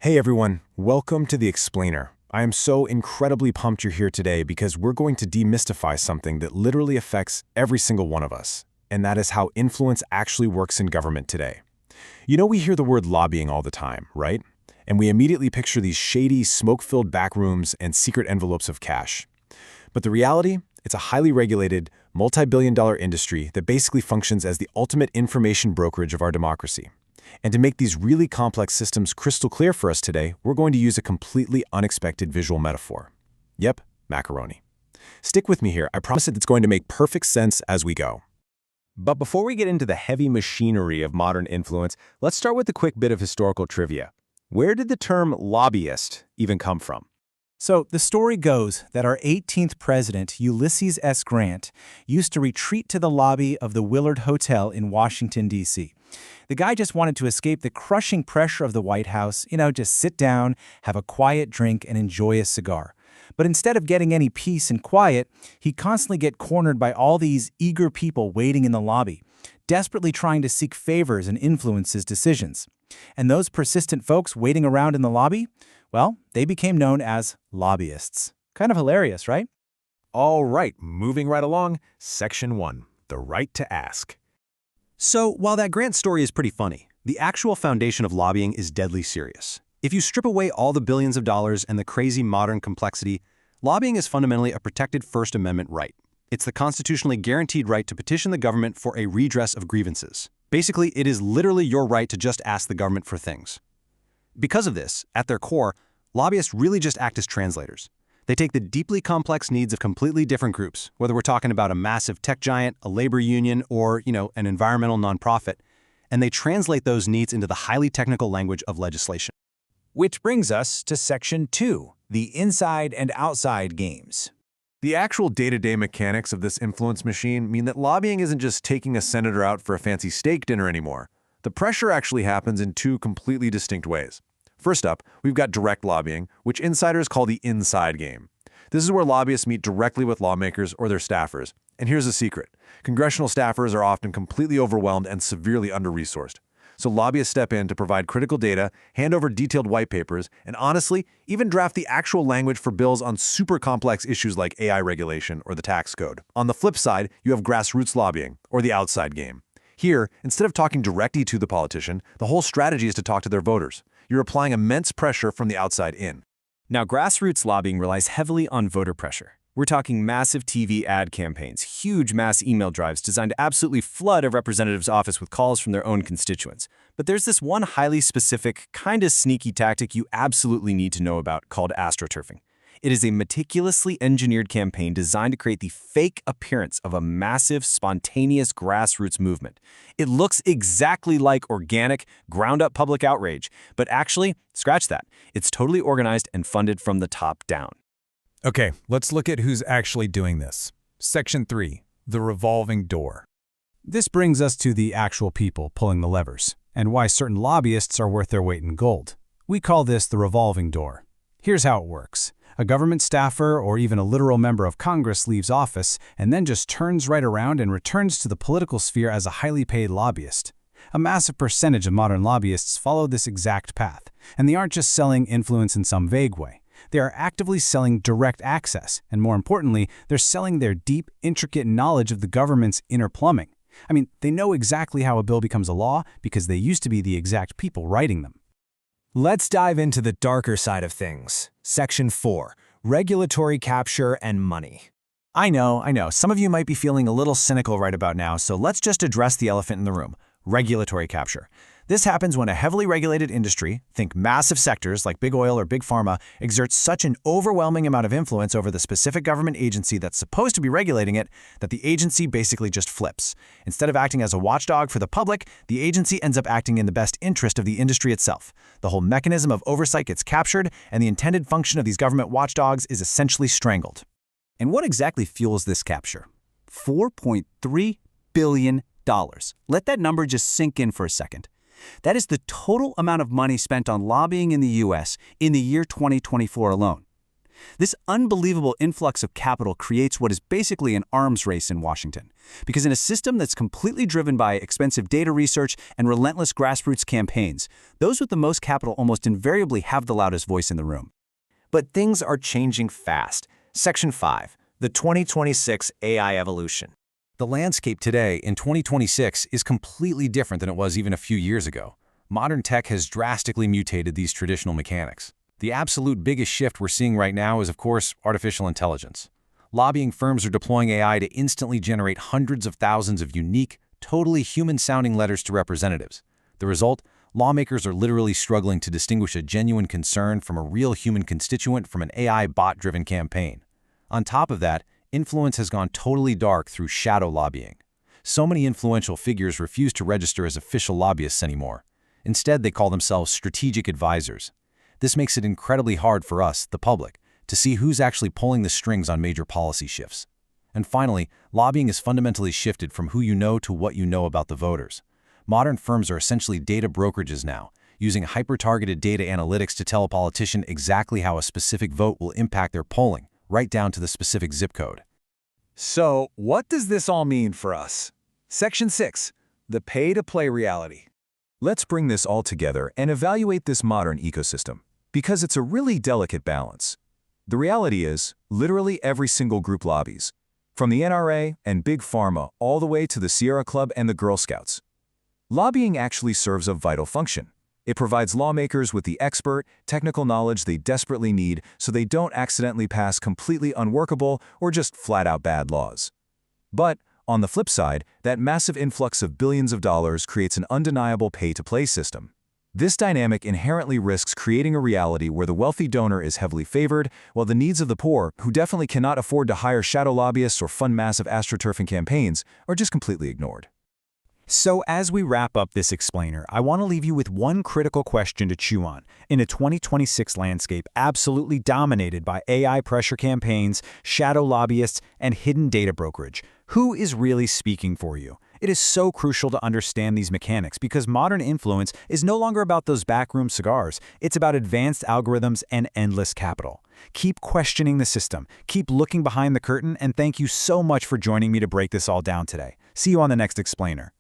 Hey everyone, welcome to The Explainer. I am so incredibly pumped you're here today because we're going to demystify something that literally affects every single one of us, and that is how influence actually works in government today. You know, we hear the word lobbying all the time, right? And we immediately picture these shady, smoke-filled backrooms and secret envelopes of cash. But the reality? It's a highly regulated, multi-billion-dollar industry that basically functions as the ultimate information brokerage of our democracy. And to make these really complex systems crystal clear for us today, we're going to use a completely unexpected visual metaphor. Yep, macaroni. Stick with me here. I promise it's going to make perfect sense as we go. But before we get into the heavy machinery of modern influence, let's start with a quick bit of historical trivia. Where did the term lobbyist even come from? So the story goes that our 18th president, Ulysses S. Grant, used to retreat to the lobby of the Willard Hotel in Washington, D.C. The guy just wanted to escape the crushing pressure of the White House, just sit down, have a quiet drink, and enjoy a cigar. But instead of getting any peace and quiet, he'd constantly get cornered by all these eager people waiting in the lobby, desperately trying to seek favors and influence his decisions. And those persistent folks waiting around in the lobby, well, they became known as lobbyists. Kind of hilarious, right? All right, moving right along, Section 1, the right to ask. So, while that Grant story is pretty funny, the actual foundation of lobbying is deadly serious. If you strip away all the billions of dollars and the crazy modern complexity, lobbying is fundamentally a protected First Amendment right. It's the constitutionally guaranteed right to petition the government for a redress of grievances. Basically, it is literally your right to just ask the government for things. Because of this, at their core, lobbyists really just act as translators. They take the deeply complex needs of completely different groups, whether we're talking about a massive tech giant, a labor union, or, an environmental nonprofit, and they translate those needs into the highly technical language of legislation. Which brings us to Section 2, the inside and outside games. The actual day-to-day mechanics of this influence machine mean that lobbying isn't just taking a senator out for a fancy steak dinner anymore. The pressure actually happens in two completely distinct ways. First up, we've got direct lobbying, which insiders call the inside game. This is where lobbyists meet directly with lawmakers or their staffers. And here's the secret. Congressional staffers are often completely overwhelmed and severely under-resourced. So lobbyists step in to provide critical data, hand over detailed white papers, and honestly, even draft the actual language for bills on super complex issues like AI regulation or the tax code. On the flip side, you have grassroots lobbying, or the outside game. Here, instead of talking directly to the politician, the whole strategy is to talk to their voters. You're applying immense pressure from the outside in. Now, grassroots lobbying relies heavily on voter pressure. We're talking massive TV ad campaigns, huge mass email drives designed to absolutely flood a representative's office with calls from their own constituents. But there's this one highly specific, kind of sneaky tactic you absolutely need to know about called astroturfing. It is a meticulously engineered campaign designed to create the fake appearance of a massive, spontaneous grassroots movement. It looks exactly like organic, ground-up public outrage, but actually, scratch that. It's totally organized and funded from the top down. Okay, let's look at who's actually doing this. Section 3, the revolving door. This brings us to the actual people pulling the levers, and why certain lobbyists are worth their weight in gold. We call this the revolving door. Here's how it works. A government staffer or even a literal member of Congress leaves office and then just turns right around and returns to the political sphere as a highly paid lobbyist. A massive percentage of modern lobbyists follow this exact path, and they aren't just selling influence in some vague way. They are actively selling direct access, and more importantly, they're selling their deep, intricate knowledge of the government's inner plumbing. They know exactly how a bill becomes a law because they used to be the exact people writing them. Let's dive into the darker side of things. Section 4, regulatory capture and money. I know, some of you might be feeling a little cynical right about now, so let's just address the elephant in the room, regulatory capture. This happens when a heavily regulated industry, think massive sectors like big oil or big pharma, exerts such an overwhelming amount of influence over the specific government agency that's supposed to be regulating it that the agency basically just flips. Instead of acting as a watchdog for the public, the agency ends up acting in the best interest of the industry itself. The whole mechanism of oversight gets captured, and the intended function of these government watchdogs is essentially strangled. And what exactly fuels this capture? $4.3 billion. Let that number just sink in for a second. That is the total amount of money spent on lobbying in the U.S. in the year 2024 alone. This unbelievable influx of capital creates what is basically an arms race in Washington. Because in a system that's completely driven by expensive data research and relentless grassroots campaigns, those with the most capital almost invariably have the loudest voice in the room. But things are changing fast. Section 5. The 2026 AI Evolution. The landscape today, in 2026, is completely different than it was even a few years ago. Modern tech has drastically mutated these traditional mechanics. The absolute biggest shift we're seeing right now is, of course, artificial intelligence. Lobbying firms are deploying AI to instantly generate hundreds of thousands of unique, totally human-sounding letters to representatives. The result? Lawmakers are literally struggling to distinguish a genuine concern from a real human constituent from an AI bot-driven campaign. On top of that, influence has gone totally dark through shadow lobbying. So many influential figures refuse to register as official lobbyists anymore. Instead, they call themselves strategic advisors. This makes it incredibly hard for us, the public, to see who's actually pulling the strings on major policy shifts. And finally, lobbying has fundamentally shifted from who you know to what you know about the voters. Modern firms are essentially data brokerages now, using hyper-targeted data analytics to tell a politician exactly how a specific vote will impact their polling, right down to the specific zip code. So, what does this all mean for us? Section 6. The pay-to-play reality. Let's bring this all together and evaluate this modern ecosystem, because it's a really delicate balance. The reality is, literally every single group lobbies, from the NRA and Big Pharma all the way to the Sierra Club and the Girl Scouts. Lobbying actually serves a vital function. It provides lawmakers with the expert, technical knowledge they desperately need so they don't accidentally pass completely unworkable or just flat-out bad laws. But, on the flip side, that massive influx of billions of dollars creates an undeniable pay-to-play system. This dynamic inherently risks creating a reality where the wealthy donor is heavily favored, while the needs of the poor, who definitely cannot afford to hire shadow lobbyists or fund massive astroturfing campaigns, are just completely ignored. So as we wrap up this explainer, I want to leave you with one critical question to chew on. In a 2026 landscape absolutely dominated by AI pressure campaigns, shadow lobbyists, and hidden data brokerage, who is really speaking for you? It is so crucial to understand these mechanics because modern influence is no longer about those backroom cigars. It's about advanced algorithms and endless capital. Keep questioning the system, keep looking behind the curtain, and thank you so much for joining me to break this all down today. See you on the next explainer.